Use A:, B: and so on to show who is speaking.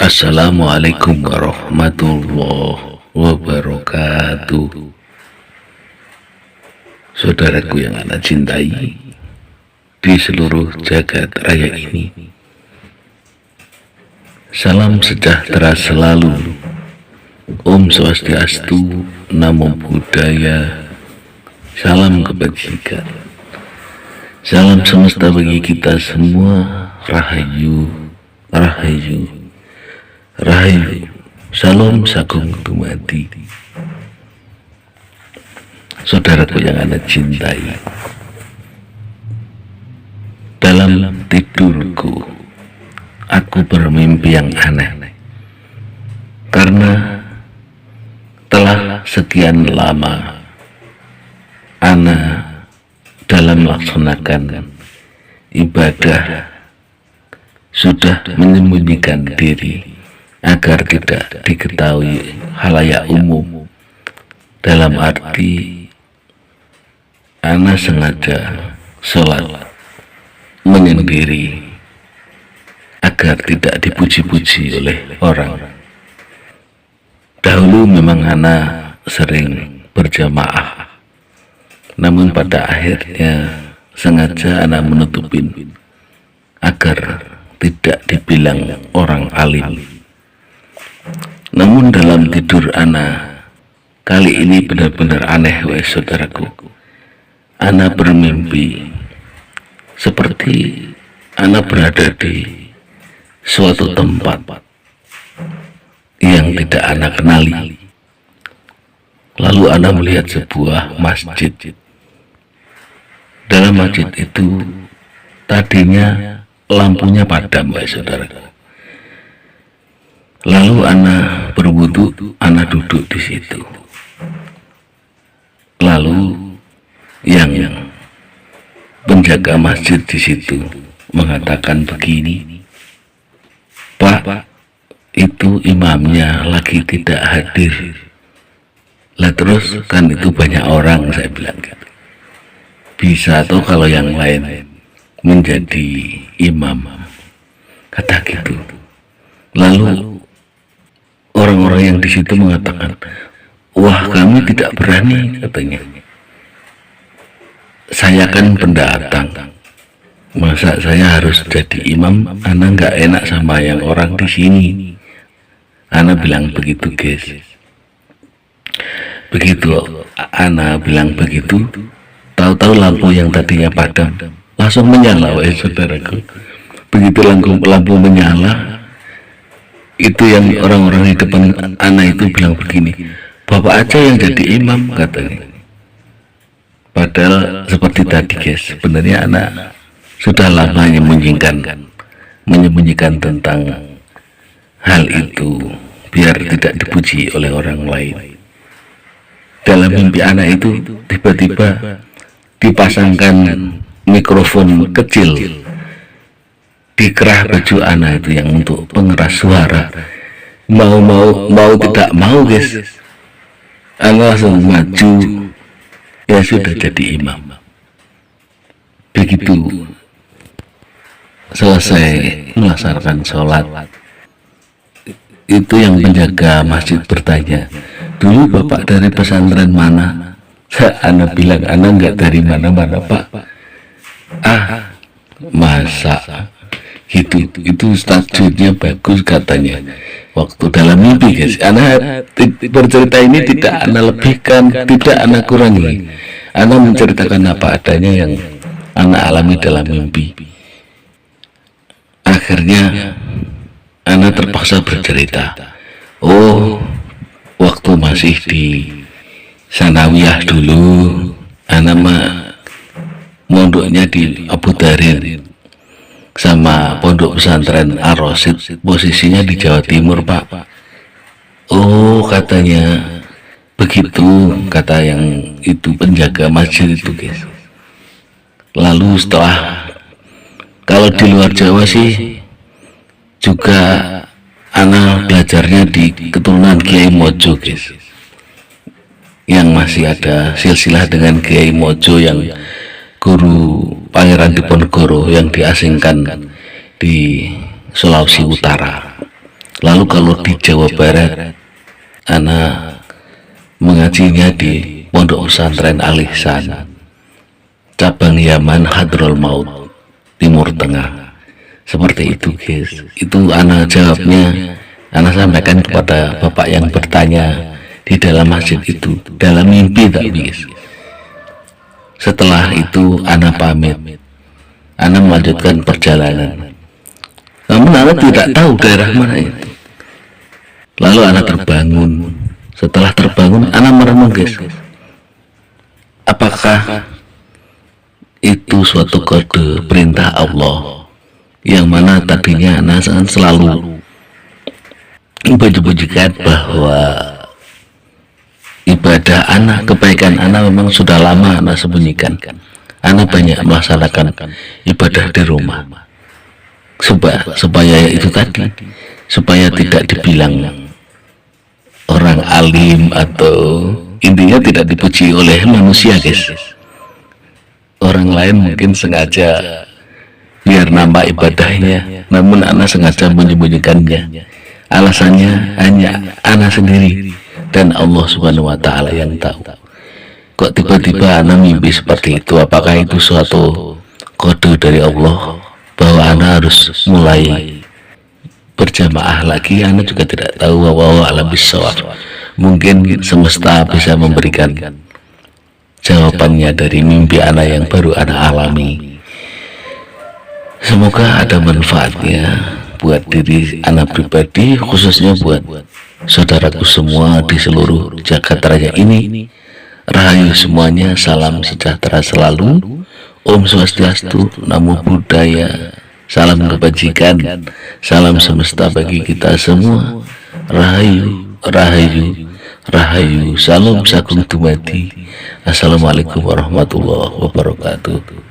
A: Assalamualaikum warahmatullahi wabarakatuh. Saudaraku yang Anda cintai di seluruh jagat raya ini, salam sejahtera selalu. Om Swastiastu, Namo Buddhaya, salam kebajikan, salam semesta bagi kita semua. Rahayu, Rahayu, Rahayu, Salam Sagung Dumadi. Saudaraku yang Anda cintai, dalam tidurku aku bermimpi yang aneh, karena telah sekian lama Ana dalam melaksanakan ibadah sudah menyembunyikan diri agar tidak diketahui halayak umum. Dalam arti Ana sengaja sholat menyendiri agar tidak dipuji-puji oleh orang. Dahulu memang Ana sering berjamaah, namun pada akhirnya sengaja Ana menutupin agar tidak dibilang orang alim. Namun dalam tidur Ana kali ini benar-benar aneh, saudaraku. Ana bermimpi seperti Ana berada di suatu tempat yang tidak Ana kenali. Lalu Ana melihat sebuah masjid. Dalam masjid itu tadinya lampunya padam, saudara. Lalu Ana berwudu, Ana duduk di situ. Lalu yang penjaga masjid di situ mengatakan begini, "Pak, itu imamnya lagi tidak hadir." Lah terus kan itu banyak orang, saya bilang gitu. Bisa tuh kalau yang lain menjadi imam, kata gitu. Lalu orang-orang yang di situ mengatakan, "Wah, kami tidak berani," katanya. "Saya kan pendatang, masa saya harus jadi imam? Ana nggak enak sama yang orang di sini." Ana bilang begitu, guys. Begitu Ana bilang begitu, tahu-tahu lampu yang tadinya padam langsung menyala, saudaraku. Begitu lampu menyala, itu yang orang-orang di depan Ana itu bilang begini, "Bapak aja yang jadi imam," katanya. Padahal seperti tadi, guys, sebenarnya Ana sudah lama menyembunyikan tentang hal itu biar tidak dipuji oleh orang lain. Dalam mimpi Ana itu tiba-tiba dipasangkan mikrofon kecil di kerah baju Ana itu yang untuk pengeras suara. Mau tidak mau, guys, Ana langsung maju, ya sudah jadi imam. Begitu selesai melaksanakan sholat, itu yang penjaga masjid bertanya, "Dulu Bapak dari pesantren mana?" Ana bilang, "Ana enggak dari mana-mana, Pak." "Ah, masa gitu?" Itu tajudnya bagus, katanya. Waktu dalam mimpi, guys, Ana bercerita ini tidak Ana lebihkan, tidak Ana kurangi. Ana menceritakan apa adanya yang Ana alami dalam mimpi. Akhirnya Ana terpaksa bercerita, "Oh, waktu masih di sanawiyah dulu, Ana mondoknya di Abu Dharin sama pondok pesantren Ar-Rasyid, posisinya di Jawa Timur, Pak." "Oh," katanya. Begitu kata yang itu penjaga masjid itu, guys. Lalu setelah, kalau di luar Jawa sih juga Ana belajarnya di keturunan Kiai Mojo, guys, yang masih ada silsilah dengan Kiai Mojo yang guru Pangeran Diponegoro yang diasingkan di Sulawesi Utara. Lalu kalau di Jawa Barat, anak mengajinya di Pondok Pesantren Al Ihsan, cabang Yaman Hadrol Maut, Timur Tengah. Seperti itu guys. Itu anak jawabnya, anak sampaikan kepada bapak yang bertanya di dalam masjid itu, dalam mimpi tak guys. Setelah itu anak pamit, anak melanjutkan perjalanan. Namun anak tidak tahu daerah mana itu. Lalu anak terbangun. Setelah terbangun, anak merenung guys. Apakah itu suatu kode perintah Allah, yang mana tadinya anak selalu bunyi-bunyikan bahwa ibadah anak, kebaikan anak memang sudah lama anak sembunyikan. Anak banyak melaksanakan ibadah di rumah supaya itu tadi, supaya tidak dibilang orang alim, atau intinya tidak dipuji oleh manusia guys. Orang lain mungkin sengaja biar nambah ibadahnya, namun anak sengaja menyembunyikannya. Alasannya hanya anak sendiri dan Allah Subhanahu wa Ta'ala yang tahu. Kok tiba-tiba anak mimpi seperti itu? Apakah itu suatu kode dari Allah bahwa anak harus mulai berjamaah lagi? Anak juga tidak tahu. Wallahu a'lam bishawab. Mungkin semesta bisa memberikan jawabannya dari mimpi anak yang baru anak alami. Semoga ada manfaatnya buat diri anak pribadi, khususnya buat saudaraku semua di seluruh jagat raya ini. Rahayu semuanya, salam sejahtera selalu. Om Swastiastu, Namo Buddhaya, salam kebajikan, salam semesta bagi kita semua. Rahayu, rahayu, rahayu, salam sakum dumadi. Assalamualaikum warahmatullahi wabarakatuh.